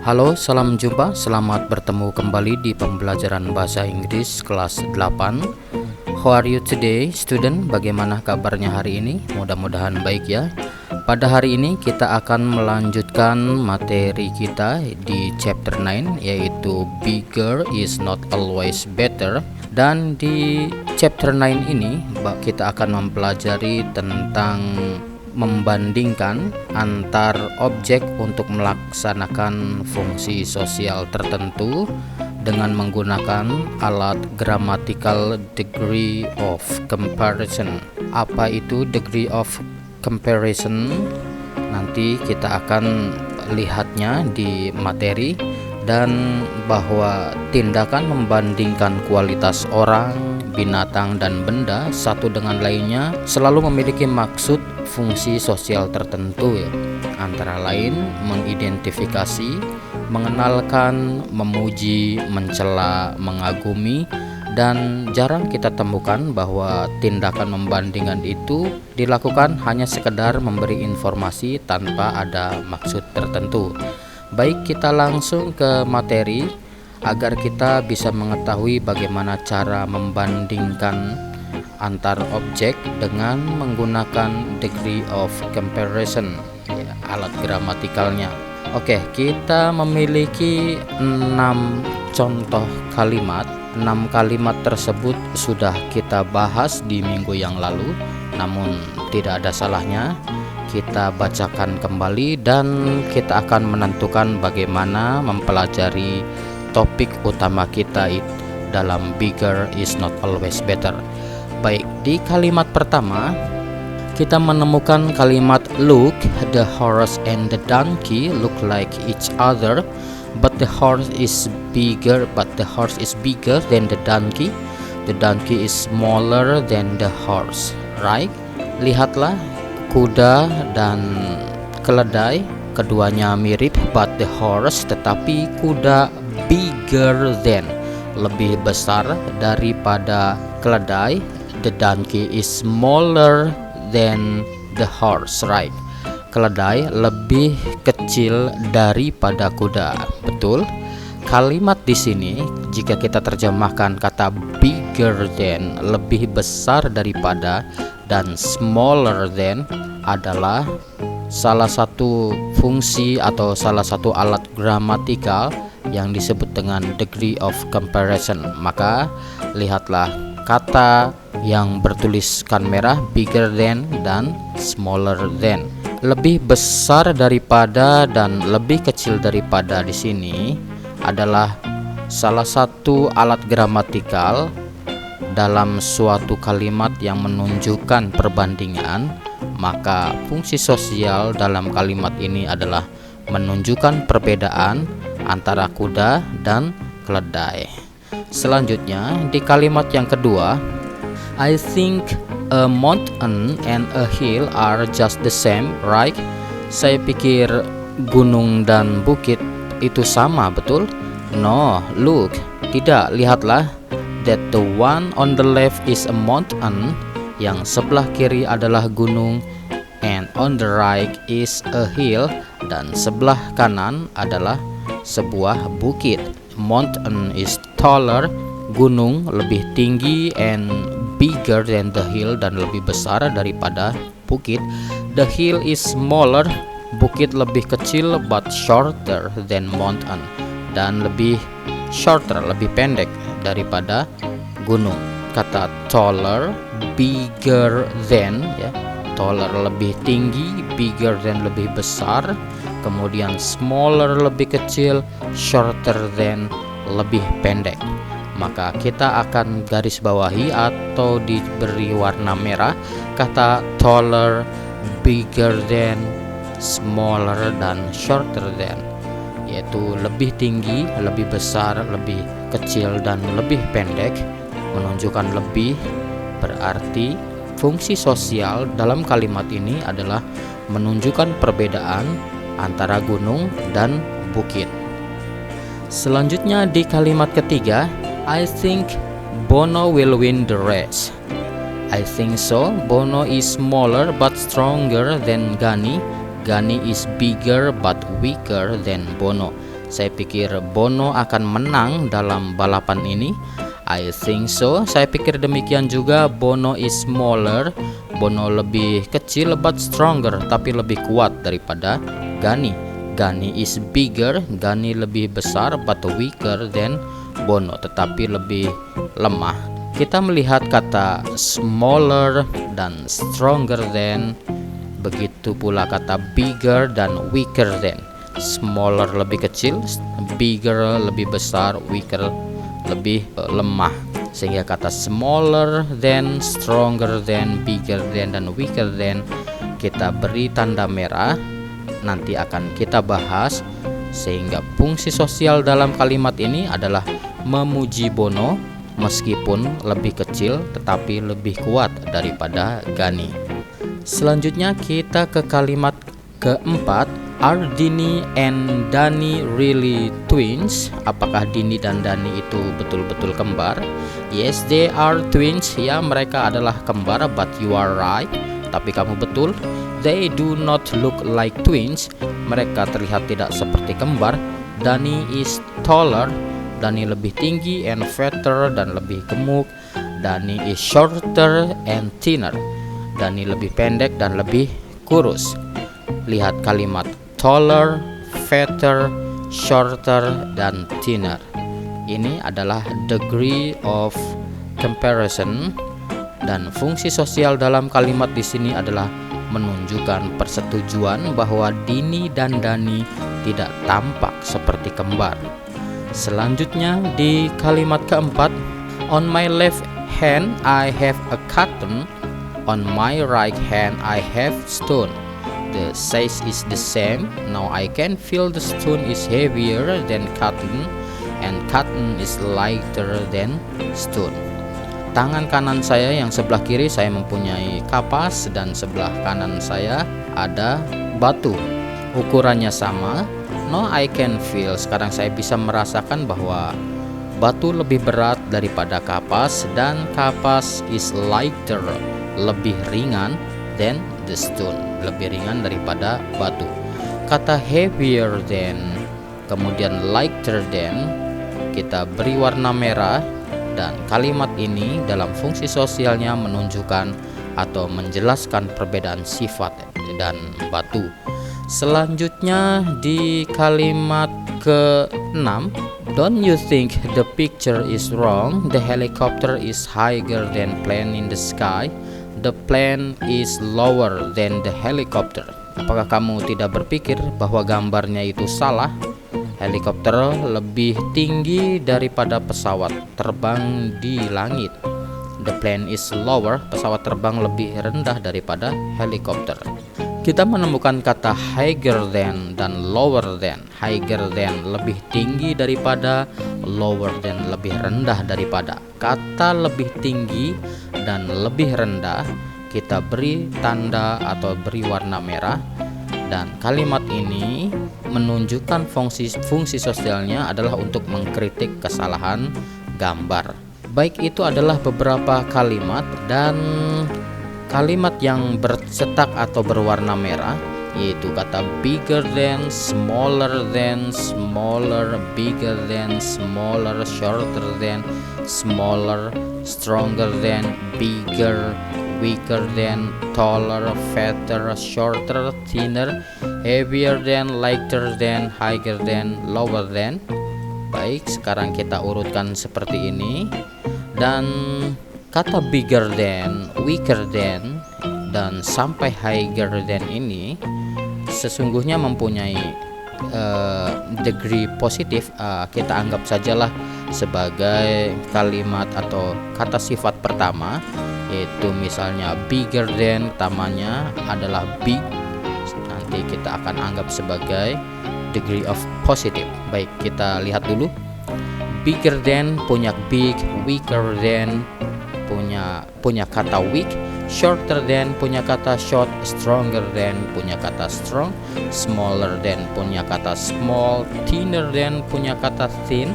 Halo, salam jumpa. Selamat bertemu kembali di pembelajaran bahasa Inggris kelas 8. How are you today, student? Bagaimana kabarnya hari ini? Mudah-mudahan baik ya. Pada hari ini kita akan melanjutkan materi kita di chapter 9, yaitu Bigger is not always better. Dan di chapter 9 ini kita akan mempelajari tentang membandingkan antar objek untuk melaksanakan fungsi sosial tertentu dengan menggunakan alat grammatical degree of comparison. Apa itu degree of comparison? Nanti kita akan lihatnya di materi, dan bahwa tindakan membandingkan kualitas orang, binatang, dan benda satu dengan lainnya selalu memiliki maksud fungsi sosial tertentu ya. Antara lain mengidentifikasi, mengenalkan, memuji, mencela, mengagumi, dan jarang kita temukan bahwa tindakan membandingkan itu dilakukan hanya sekedar memberi informasi tanpa ada maksud tertentu. Baik, kita langsung ke materi agar kita bisa mengetahui bagaimana cara membandingkan antar objek dengan menggunakan degree of comparison ya, alat gramatikalnya. Oke, kita memiliki 6 contoh kalimat. 6 kalimat tersebut sudah kita bahas di minggu yang lalu, namun tidak ada salahnya kita bacakan kembali dan kita akan menentukan bagaimana mempelajari topik utama kita dalam Bigger is not always better. Baik, di kalimat pertama kita menemukan kalimat look, the horse and the donkey look like each other, but the horse is bigger than the donkey. The donkey is smaller than the horse, right? Lihatlah, kuda dan keledai keduanya mirip, but the horse, tetapi kuda bigger than, lebih besar daripada keledai. The donkey is smaller than the horse, right? Keledai lebih kecil daripada kuda. Betul? Kalimat di sini jika kita terjemahkan kata bigger than, lebih besar daripada, dan smaller than adalah salah satu fungsi atau salah satu alat gramatikal yang disebut dengan degree of comparison. Maka lihatlah kata yang bertuliskan merah, bigger than dan smaller than. Lebih besar daripada dan lebih kecil daripada di sini adalah salah satu alat gramatikal dalam suatu kalimat yang menunjukkan perbandingan. Maka fungsi sosial dalam kalimat ini adalah menunjukkan perbedaan antara kuda dan keledai. Selanjutnya di kalimat yang kedua, I think a mountain and a hill are just the same, right? Saya pikir gunung dan bukit itu sama, betul? No, look, tidak, lihatlah. That the one on the left is a mountain, yang sebelah kiri adalah gunung, and on the right is a hill, dan sebelah kanan adalah sebuah bukit. Mountain is taller, gunung lebih tinggi, and bigger than the hill, dan lebih besar daripada bukit. The hill is smaller, bukit lebih kecil, but shorter than mountain, dan lebih shorter, lebih pendek daripada gunung. Kata taller, bigger than ya, taller lebih tinggi, bigger than lebih besar, kemudian smaller lebih kecil, shorter than lebih pendek. Maka kita akan garis bawahi atau diberi warna merah kata taller, bigger than, smaller, dan shorter than, yaitu lebih tinggi, lebih besar, lebih kecil, dan lebih pendek. Menunjukkan lebih berarti fungsi sosial dalam kalimat ini adalah menunjukkan perbedaan antara gunung dan bukit. Selanjutnya di kalimat ketiga, I think Bono will win the race. I think so. Bono is smaller but stronger than Ghani. Ghani is bigger but weaker than Bono. Saya pikir Bono akan menang dalam balapan ini. I think so. Saya pikir demikian juga. Bono is smaller. Bono lebih kecil but stronger, tapi lebih kuat daripada Ghani. Ghani is bigger. Ghani lebih besar but weaker than Bono, tetapi lebih lemah. Kita melihat kata smaller dan stronger than. Begitu pula kata bigger dan weaker than. Smaller lebih kecil, bigger lebih besar, weaker lebih lemah. Sehingga kata smaller than, stronger than, bigger than, dan weaker than kita beri tanda merah. Nanti akan kita bahas. Sehingga fungsi sosial dalam kalimat ini adalah memuji Bono meskipun lebih kecil tetapi lebih kuat daripada Ghani. Selanjutnya kita ke kalimat keempat. Are Dini and Dani really twins? Apakah Dini dan Dani itu betul-betul kembar? Yes, they are twins. Ya, mereka adalah kembar, but you are right. Tapi kamu betul. They do not look like twins. Mereka terlihat tidak seperti kembar. Dani is taller. Dani lebih tinggi, and fatter, dan lebih gemuk. Dani is shorter and thinner. Dani lebih pendek dan lebih kurus. Lihat kalimat taller, fatter, shorter, dan thinner. Ini adalah degree of comparison, dan fungsi sosial dalam kalimat di sini adalah menunjukkan persetujuan bahwa Dini dan Dani tidak tampak seperti kembar. Selanjutnya di kalimat keempat, on my left hand I have a cotton, on my right hand I have stone. The size is the same. Now I can feel the stone is heavier than cotton and cotton is lighter than stone. Tangan kanan saya yang sebelah kiri saya mempunyai kapas dan sebelah kanan saya ada batu. Ukurannya sama. Now I can feel. Sekarang saya bisa merasakan bahwa batu lebih berat daripada kapas dan kapas is lighter, lebih ringan than the stone, lebih ringan daripada batu. Kata heavier than kemudian lighter than kita beri warna merah, dan kalimat ini dalam fungsi sosialnya menunjukkan atau menjelaskan perbedaan sifat dan batu. Selanjutnya di kalimat ke-6, don't you think the picture is wrong? The helicopter is higher than plane in the sky. The plane is lower than the helicopter. Apakah kamu tidak berpikir bahwa gambarnya itu salah? Helikopter lebih tinggi daripada pesawat terbang di langit. The plane is lower. Pesawat terbang lebih rendah daripada helikopter. Kita menemukan kata higher than dan lower than. Higher than lebih tinggi daripada, lower than lebih rendah daripada. Kata lebih tinggi dan lebih rendah kita beri tanda atau beri warna merah, dan kalimat ini menunjukkan fungsi sosialnya adalah untuk mengkritik kesalahan gambar. Baik, itu adalah beberapa kalimat, dan kalimat yang bercetak atau berwarna merah yaitu kata bigger than, smaller than, smaller, bigger than, smaller, shorter than, smaller, stronger than, bigger, weaker than, taller, fatter, shorter, thinner, heavier than, lighter than, higher than, lower than. Baik, sekarang kita urutkan seperti ini. Dan kata bigger than, weaker than, dan sampai higher than ini sesungguhnya mempunyai degree positif. Kita anggap sajalah sebagai kalimat atau kata sifat pertama, yaitu misalnya bigger than, tamanya adalah big, nanti kita akan anggap sebagai degree of positive. Baik, kita lihat dulu. Bigger than punya big, weaker than punya kata weak, shorter than punya kata short, stronger than punya kata strong, smaller than punya kata small, thinner than punya kata thin,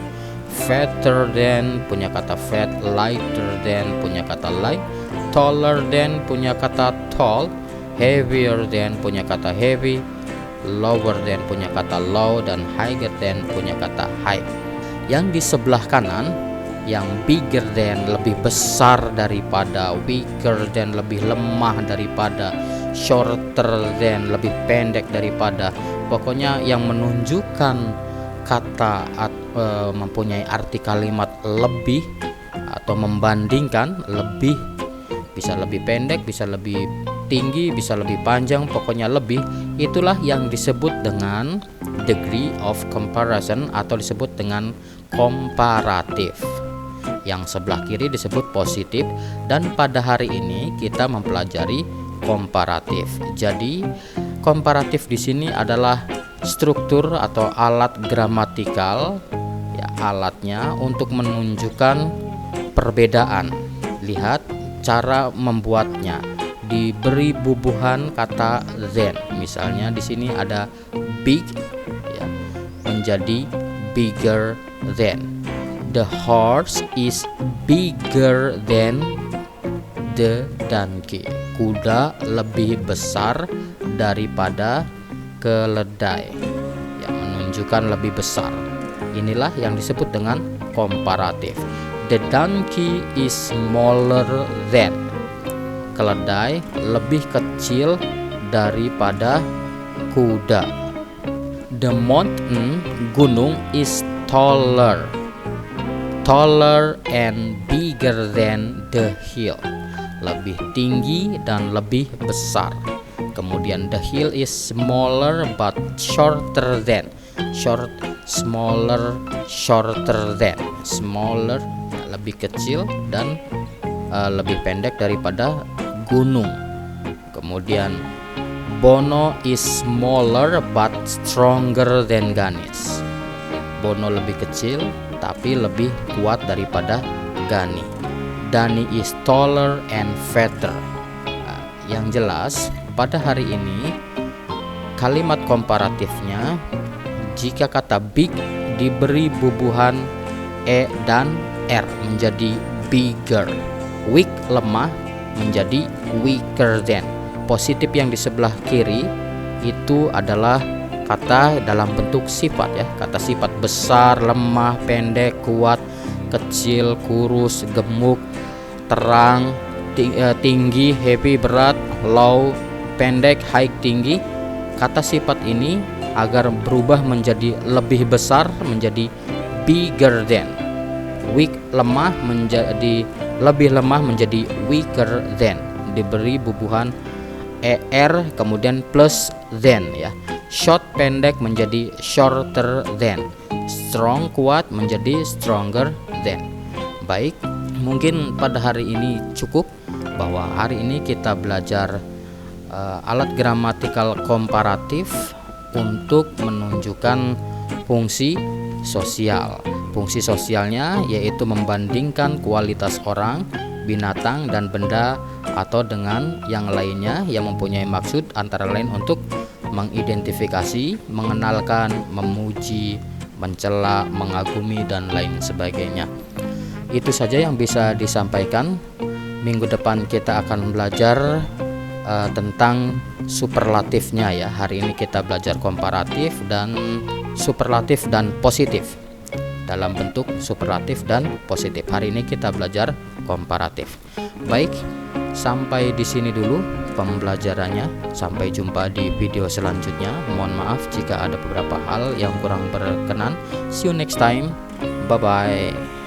fatter than punya kata fat, lighter than punya kata light, taller than punya kata tall, heavier than punya kata heavy, lower than punya kata low, dan higher than punya kata high. Yang di sebelah kanan, yang bigger than lebih besar daripada, weaker than lebih lemah daripada, shorter than lebih pendek daripada, pokoknya yang menunjukkan kata mempunyai arti kalimat lebih atau membandingkan, lebih, bisa lebih pendek, bisa lebih tinggi, bisa lebih panjang, pokoknya lebih, itulah yang disebut dengan degree of comparison atau disebut dengan komparatif. Yang sebelah kiri disebut positif, dan pada hari ini kita mempelajari komparatif. Jadi komparatif di sini adalah struktur atau alat gramatikal, ya, alatnya untuk menunjukkan perbedaan. Lihat cara membuatnya, diberi bubuhan kata than. Misalnya di sini ada big, ya, menjadi bigger than. The horse is bigger than the donkey. Kuda lebih besar daripada keledai, yang menunjukkan lebih besar. Inilah yang disebut dengan komparatif. The donkey is smaller than. Keledai lebih kecil daripada kuda. The mountain, gunung, is taller and bigger than the hill. Lebih tinggi dan lebih besar. Kemudian the hill is smaller but shorter than. Smaller, shorter than. Smaller, lebih kecil dan lebih pendek daripada gunung. Kemudian Bono is smaller but stronger than Ganesh. Bono lebih kecil tapi lebih kuat daripada Gani. Dani is taller and fatter. Yang jelas pada hari ini kalimat komparatifnya, jika kata big diberi bubuhan e dan r menjadi bigger. Weak, lemah, menjadi weaker than. Positif yang di sebelah kiri itu adalah kata dalam bentuk sifat, ya, kata sifat besar, lemah, pendek, kuat, kecil, kurus, gemuk, terang, tinggi, heavy, berat, low, pendek, high, tinggi. Kata sifat ini agar berubah menjadi lebih besar menjadi bigger than. Weak, lemah, menjadi lebih lemah menjadi weaker than. Diberi bubuhan er kemudian plus than, ya. Short, pendek, menjadi shorter than. Strong, kuat, menjadi stronger than. Baik, mungkin pada hari ini cukup, bahwa hari ini kita belajar alat gramatikal komparatif untuk menunjukkan fungsi sosial. Fungsi sosialnya yaitu membandingkan kualitas orang, binatang, dan benda atau dengan yang lainnya yang mempunyai maksud antara lain untuk mengidentifikasi, mengenalkan, memuji, mencela, mengagumi, dan lain sebagainya. Itu saja yang bisa disampaikan. Minggu depan kita akan belajar tentang superlatifnya, ya. Hari ini kita belajar komparatif dan superlatif dan positif. Dalam bentuk superlatif dan positif. Hari ini kita belajar komparatif. Baik, sampai di sini dulu pembelajarannya. Sampai jumpa di video selanjutnya. Mohon maaf jika ada beberapa hal yang kurang berkenan. See you next time. Bye bye.